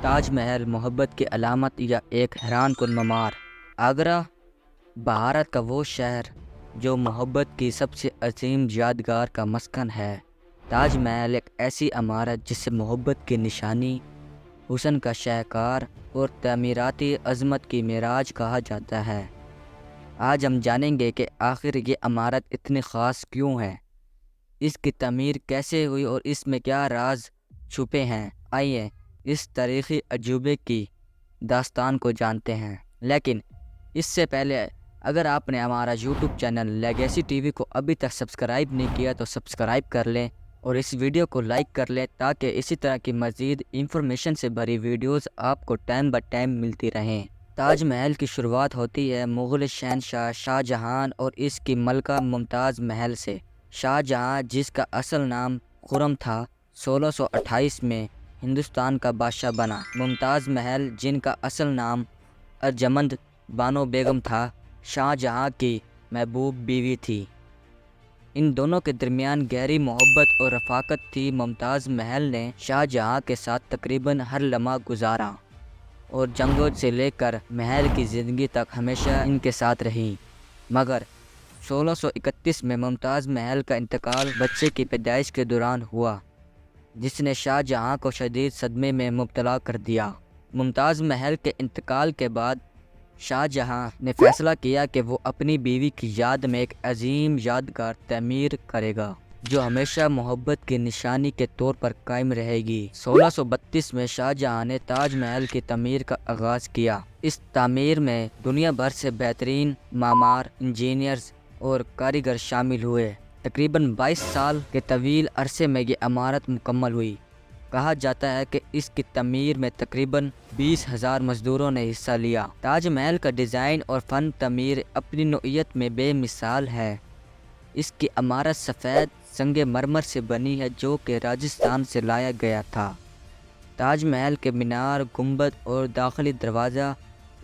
تاج محل محبت کی علامت یا ایک حیران کن معمار۔ آگرہ بھارت کا وہ شہر جو محبت کی سب سے عظیم یادگار کا مسکن ہے۔ تاج محل ایک ایسی عمارت جسے محبت کی نشانی، حسن کا شاہکار اور تعمیراتی عظمت کی معراج کہا جاتا ہے۔ آج ہم جانیں گے کہ آخر یہ عمارت اتنی خاص کیوں ہے، اس کی تعمیر کیسے ہوئی اور اس میں کیا راز چھپے ہیں۔ آئیے اس تاریخی عجوبے کی داستان کو جانتے ہیں، لیکن اس سے پہلے اگر آپ نے ہمارا YouTube channel legacy T V کو ابھی تک سبسکرائب نہیں کیا تو سبسکرائب کر لیں اور اس ویڈیو کو لائک کر لیں تاکہ اسی طرح کی مزید انفارمیشن سے بھری ویڈیوز آپ کو ٹائم بائی ٹائم ملتی رہیں۔ تاج محل کی شروعات ہوتی ہے مغل شہنشاہ شاہ جہاں اور اس کی ملکہ ممتاز محل سے۔ شاہ جہاں، جس کا اصل نام خرم تھا، 1628 میں ہندوستان کا بادشاہ بنا۔ ممتاز محل، جن کا اصل نام ارجمند بانو بیگم تھا، شاہ جہاں کی محبوب بیوی تھی۔ ان دونوں کے درمیان گہری محبت اور رفاقت تھی۔ ممتاز محل نے شاہ جہاں کے ساتھ تقریباً ہر لمحہ گزارا اور جنگوں سے لے کر محل کی زندگی تک ہمیشہ ان کے ساتھ رہی، مگر 1631 میں ممتاز محل کا انتقال بچے کی پیدائش کے دوران ہوا، جس نے شاہ جہاں کو شدید صدمے میں مبتلا کر دیا۔ ممتاز محل کے انتقال کے بعد شاہ جہاں نے فیصلہ کیا کہ وہ اپنی بیوی کی یاد میں ایک عظیم یادگار تعمیر کرے گا جو ہمیشہ محبت کی نشانی کے طور پر قائم رہے گی۔ 1632 میں شاہ جہاں نے تاج محل کی تعمیر کا آغاز کیا۔ اس تعمیر میں دنیا بھر سے بہترین معمار، انجینئرز اور کاریگر شامل ہوئے۔ تقریباً 22 سال کے طویل عرصے میں یہ عمارت مکمل ہوئی۔ کہا جاتا ہے کہ اس کی تعمیر میں تقریباً 20,000 مزدوروں نے حصہ لیا۔ تاج محل کا ڈیزائن اور فن تعمیر اپنی نوعیت میں بے مثال ہے۔ اس کی عمارت سفید سنگ مرمر سے بنی ہے جو کہ راجستھان سے لایا گیا تھا۔ تاج محل کے مینار، گنبد اور داخلی دروازہ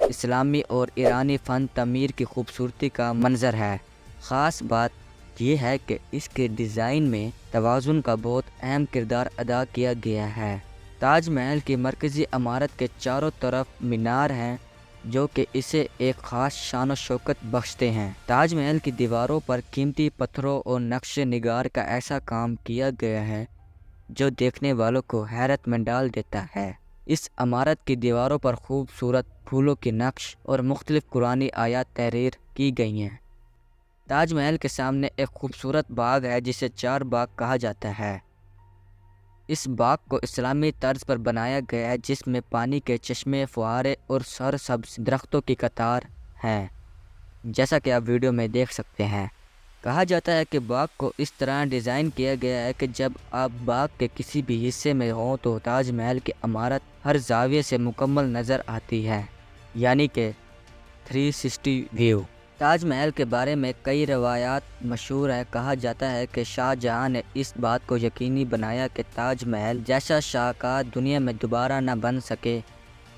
اسلامی اور ایرانی فن تعمیر کی خوبصورتی کا منظر ہے۔ خاص بات یہ ہے کہ اس کے ڈیزائن میں توازن کا بہت اہم کردار ادا کیا گیا ہے۔ تاج محل کی مرکزی عمارت کے چاروں طرف مینار ہیں جو کہ اسے ایک خاص شان و شوکت بخشتے ہیں۔ تاج محل کی دیواروں پر قیمتی پتھروں اور نقش نگار کا ایسا کام کیا گیا ہے جو دیکھنے والوں کو حیرت میں ڈال دیتا ہے۔ اس عمارت کی دیواروں پر خوبصورت پھولوں کے نقش اور مختلف قرآنی آیات تحریر کی گئی ہیں۔ تاج محل کے سامنے ایک خوبصورت باغ ہے جسے چار باغ کہا جاتا ہے۔ اس باغ کو اسلامی طرز پر بنایا گیا ہے جس میں پانی کے چشمے، فوارے اور سرسبز درختوں کی قطار ہیں، جیسا کہ آپ ویڈیو میں دیکھ سکتے ہیں۔ کہا جاتا ہے کہ باغ کو اس طرح ڈیزائن کیا گیا ہے کہ جب آپ باغ کے کسی بھی حصے میں ہوں تو تاج محل کی عمارت ہر زاویے سے مکمل نظر آتی ہے، یعنی کہ 360 ویو۔ تاج محل کے بارے میں کئی روایات مشہور ہیں۔ کہا جاتا ہے کہ شاہ جہاں نے اس بات کو یقینی بنایا کہ تاج محل جیسا شاہکار دنیا میں دوبارہ نہ بن سکے،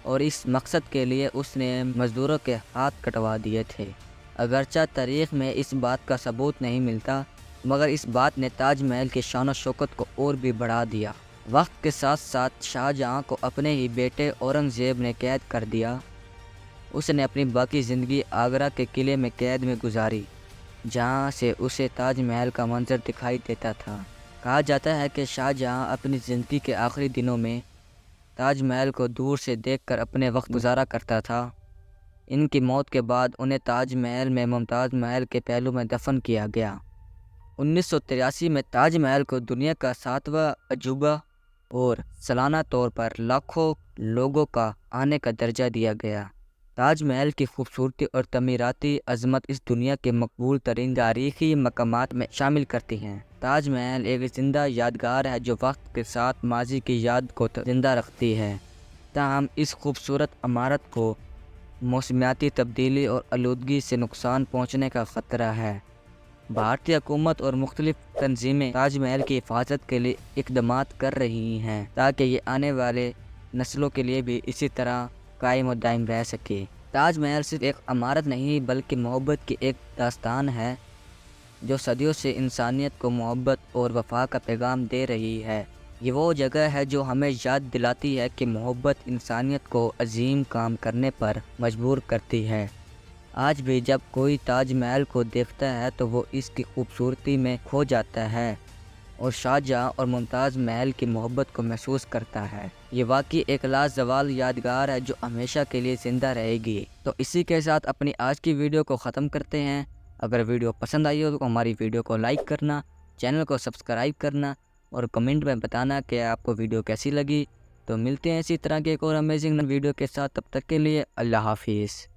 اور اس مقصد کے لیے اس نے مزدوروں کے ہاتھ کٹوا دیے تھے۔ اگرچہ تاریخ میں اس بات کا ثبوت نہیں ملتا، مگر اس بات نے تاج محل کی شان و شوکت کو اور بھی بڑھا دیا۔ وقت کے ساتھ ساتھ شاہ جہاں کو اپنے ہی بیٹے اورنگزیب نے قید کر دیا۔ اس نے اپنی باقی زندگی آگرہ کے قلعے میں قید میں گزاری، جہاں سے اسے تاج محل کا منظر دکھائی دیتا تھا۔ کہا جاتا ہے کہ شاہ جہاں اپنی زندگی کے آخری دنوں میں تاج محل کو دور سے دیکھ کر اپنے وقت گزارا کرتا تھا۔ ان کی موت کے بعد انہیں تاج محل میں ممتاز محل کے پہلو میں دفن کیا گیا۔ 1983 میں تاج محل کو دنیا کا 7واں عجوبہ اور سالانہ طور پر لاکھوں لوگوں کا آنے کا درجہ دیا گیا۔ تاج محل کی خوبصورتی اور تعمیراتی عظمت اس دنیا کے مقبول ترین تاریخی مقامات میں شامل کرتی ہیں۔ تاج محل ایک زندہ یادگار ہے جو وقت کے ساتھ ماضی کی یاد کو زندہ رکھتی ہے، تاہم اس خوبصورت عمارت کو موسمیاتی تبدیلی اور آلودگی سے نقصان پہنچنے کا خطرہ ہے۔ بھارتی حکومت اور مختلف تنظیمیں تاج محل کی حفاظت کے لیے اقدامات کر رہی ہیں تاکہ یہ آنے والے نسلوں کے لیے بھی اسی طرح قائم و دائم رہ سکے۔ تاج محل صرف ایک عمارت نہیں بلکہ محبت کی ایک داستان ہے جو صدیوں سے انسانیت کو محبت اور وفا کا پیغام دے رہی ہے۔ یہ وہ جگہ ہے جو ہمیں یاد دلاتی ہے کہ محبت انسانیت کو عظیم کام کرنے پر مجبور کرتی ہے۔ آج بھی جب کوئی تاج محل کو دیکھتا ہے تو وہ اس کی خوبصورتی میں کھو جاتا ہے اور شاہجہاں اور ممتاز محل کی محبت کو محسوس کرتا ہے۔ یہ واقعی ایک لازوال یادگار ہے جو ہمیشہ کے لیے زندہ رہے گی۔ تو اسی کے ساتھ اپنی آج کی ویڈیو کو ختم کرتے ہیں۔ اگر ویڈیو پسند آئی ہو تو ہماری ویڈیو کو لائک کرنا، چینل کو سبسکرائب کرنا اور کمنٹ میں بتانا کہ آپ کو ویڈیو کیسی لگی۔ تو ملتے ہیں اسی طرح کے ایک اور امیزنگ ویڈیو کے ساتھ، تب تک کے لیے اللہ حافظ۔